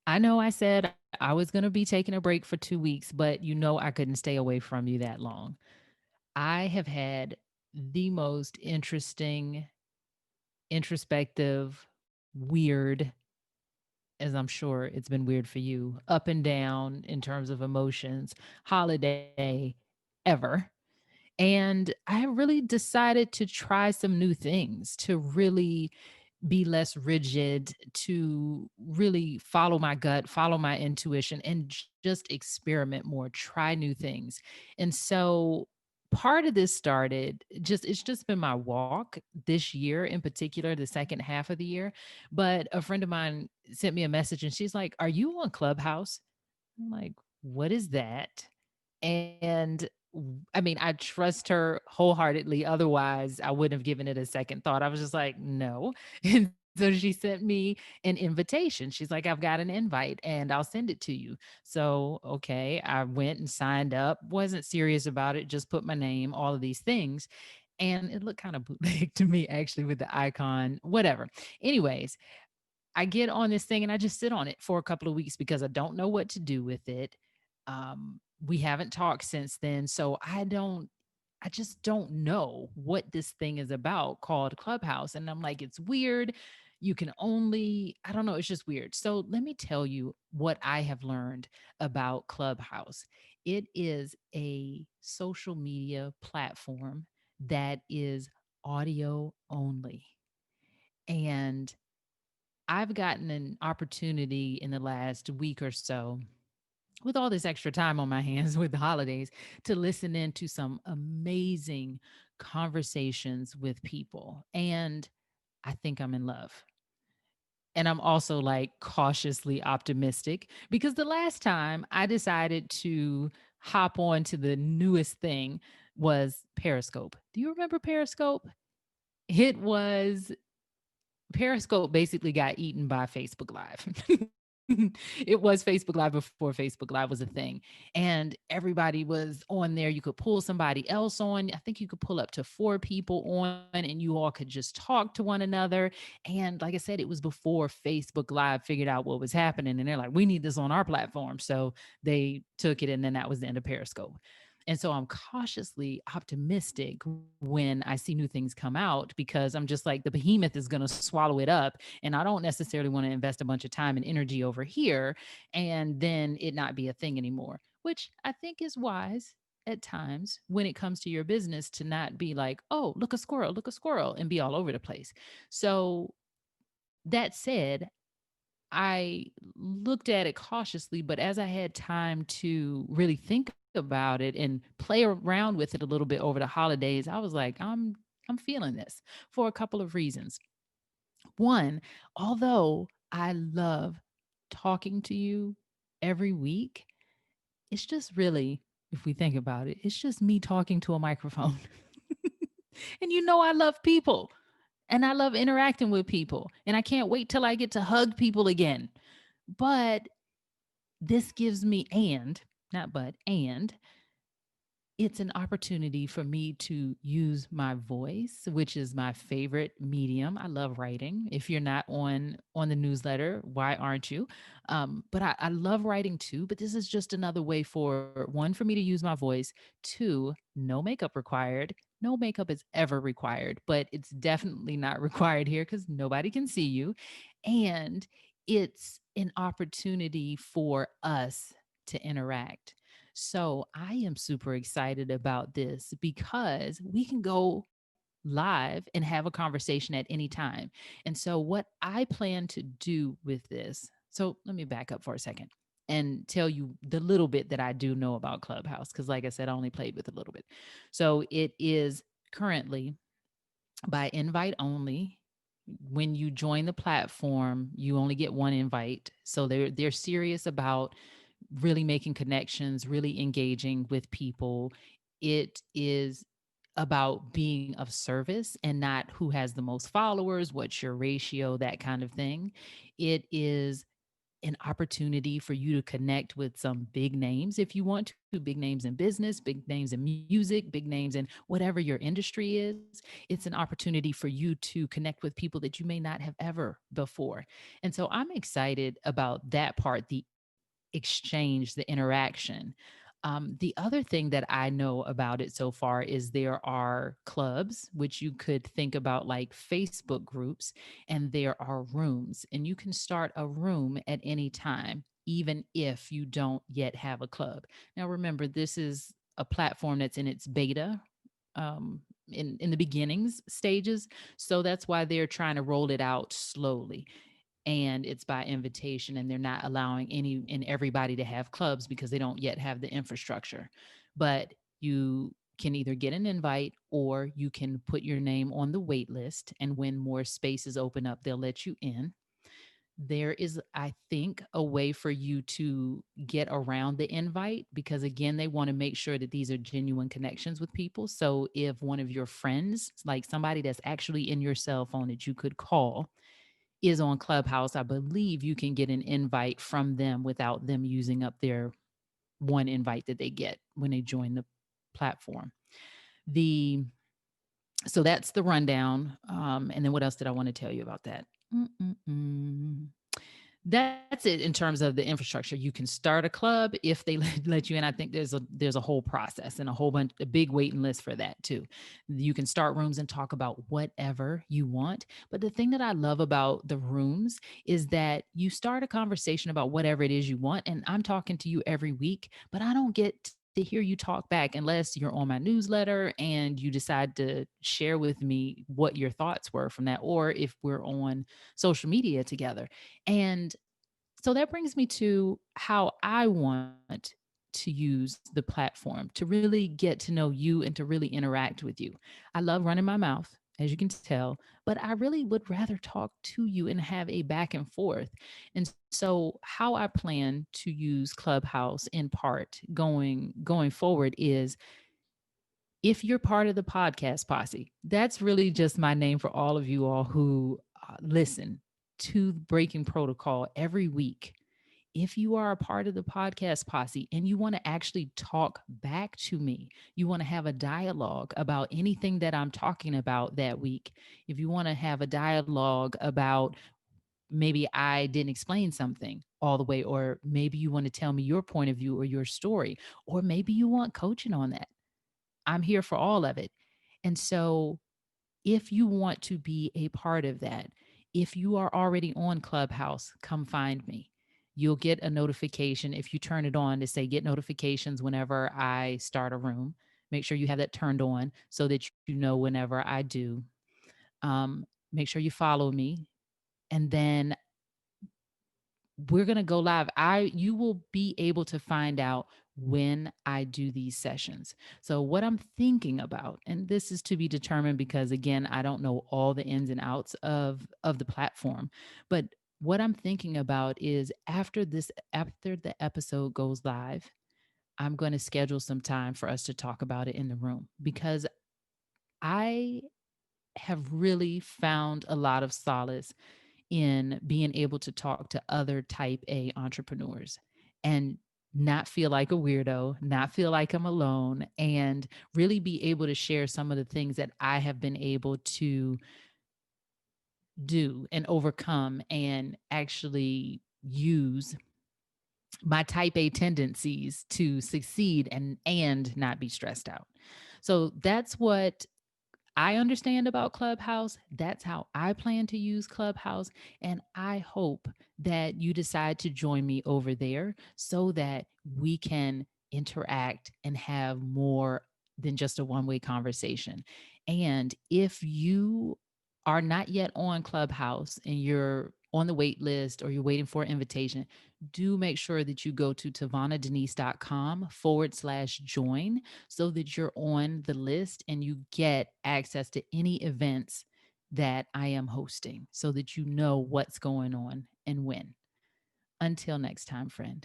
I know I said I was going to be taking a break for 2 weeks, but I couldn't stay away from you that long. I have had the most interesting, introspective, weird, as I'm sure it's been weird for you, up and down in terms of emotions, holiday ever. And I really decided to try some new things, to really be less rigid, to really follow my gut, follow my intuition, and just experiment more, try new things. And so part of this started it's just been my walk this year in particular, the second half of the year. But a friend of mine sent me a message and she's like, "Are you on Clubhouse?" I'm like, "What is that?" And I mean, I trust her wholeheartedly. Otherwise, I wouldn't have given it a second thought. I was just like, no. And so she sent me an invitation. She's like, I've got an invite and I'll send it to you. So, okay, I went and signed up, wasn't serious about it, just put my name, all of these things. And it looked kind of bootleg to me, actually, with the icon, whatever. Anyways, I get on this thing and I just sit on it for a couple of weeks because I don't know what to do with it. We haven't talked since then. So I just don't know what this thing is about called Clubhouse. And I'm like, it's weird. You can only, I don't know, it's just weird. So let me tell you what I have learned about Clubhouse. It is a social media platform that is audio only. And I've gotten an opportunity in the last week or so, with all this extra time on my hands with the holidays, to listen in to some amazing conversations with people. And I think I'm in love. And I'm also like cautiously optimistic because the last time I decided to hop on to the newest thing was Periscope. Do you remember Periscope? It was Periscope basically got eaten by Facebook Live. It was Facebook Live before Facebook Live was a thing. And everybody was on there. You could pull somebody else on. I think you could pull up to 4 people on, and you all could just talk to one another. And like I said, it was before Facebook Live figured out what was happening. And they're like, we need this on our platform. So they took it, and then that was the end of Periscope. And so I'm cautiously optimistic when I see new things come out because I'm just like, the behemoth is going to swallow it up. And I don't necessarily want to invest a bunch of time and energy over here and then it not be a thing anymore, which I think is wise at times when it comes to your business, to not be like, oh, look a squirrel, and be all over the place. So that said, I looked at it cautiously, but as I had time to really think about it and play around with it a little bit over the holidays, I was like, I'm feeling this for a couple of reasons. One, although I love talking to you every week, it's just really, if we think about it, it's just me talking to a microphone. And I love people and I love interacting with people. And I can't wait till I get to hug people again. But this gives me, and not but, and it's an opportunity for me to use my voice, which is my favorite medium. I love writing. If you're not on the newsletter, why aren't you? But I love writing too. But this is just another way, for one, for me to use my voice. Two, no makeup required. No makeup is ever required, but it's definitely not required here because nobody can see you. And it's an opportunity for us to interact. So I am super excited about this because we can go live and have a conversation at any time. And so, what I plan to do with this, so let me back up for a second and tell you the little bit that I do know about Clubhouse. Because, like I said, I only played with a little bit. So, it is currently by invite only. When you join the platform, you only get one invite. So they're serious about really making connections, really engaging with people. It is about being of service and not who has the most followers, what's your ratio, that kind of thing. It is an opportunity for you to connect with some big names if you want to, big names in business, big names in music, big names in whatever your industry is. It's an opportunity for you to connect with people that you may not have ever before. And so I'm excited about that part, the exchange, the interaction. The other thing that I know about it so far is there are clubs, which you could think about like Facebook groups, and there are rooms, and you can start a room at any time, even if you don't yet have a club. Now, remember, this is a platform that's in its beta. In the beginnings stages, so that's why they're trying to roll it out slowly, and it's by invitation, and they're not allowing any and everybody to have clubs because they don't yet have the infrastructure. But you can either get an invite or you can put your name on the wait list, and when more spaces open up, they'll let you in. There is, I think, a way for you to get around the invite because, again, they want to make sure that these are genuine connections with people. So if one of your friends, like somebody that's actually in your cell phone that you could call, is on Clubhouse, I believe you can get an invite from them without them using up their one invite that they get when they join the platform. The So that's the rundown. And then what else did I want to tell you about that? Mm-mm-mm. That's it in terms of the infrastructure. You can start a club if they let you in. I think there's a whole process and a whole bunch, a big waiting list for that too. You can start rooms and talk about whatever you want. But the thing that I love about the rooms is that you start a conversation about whatever it is you want. And I'm talking to you every week, but I don't get to hear you talk back unless you're on my newsletter and you decide to share with me what your thoughts were from that, or if we're on social media together. And so that brings me to how I want to use the platform to really get to know you and to really interact with you. I love running my mouth, as you can tell, but I really would rather talk to you and have a back and forth. And so how I plan to use Clubhouse in part going forward is, if you're part of the podcast posse, that's really just my name for all of you all who listen to Breaking Protocol every week. If you are a part of the podcast posse and you want to actually talk back to me, you want to have a dialogue about anything that I'm talking about that week, if you want to have a dialogue about maybe I didn't explain something all the way, or maybe you want to tell me your point of view or your story, or maybe you want coaching on that, I'm here for all of it. And so if you want to be a part of that, if you are already on Clubhouse, come find me. You'll get a notification if you turn it on to say get notifications whenever I start a room. Make sure you have that turned on so that you know whenever I do. Make sure you follow me. And then we're going to go live. You will be able to find out when I do these sessions. So what I'm thinking about, and this is to be determined because again, I don't know all the ins and outs of the platform, but what I'm thinking about is after the episode goes live, I'm going to schedule some time for us to talk about it in the room because I have really found a lot of solace in being able to talk to other type A entrepreneurs and not feel like a weirdo, not feel like I'm alone, and really be able to share some of the things that I have been able to do and overcome and actually use my type A tendencies to succeed and not be stressed out. So that's what I understand about Clubhouse. That's how I plan to use Clubhouse. And I hope that you decide to join me over there so that we can interact and have more than just a one-way conversation. And if you are not yet on Clubhouse and you're on the wait list or you're waiting for an invitation, do make sure that you go to tavanadenise.com/join so that you're on the list and you get access to any events that I am hosting so that you know what's going on and when. Until next time, friend.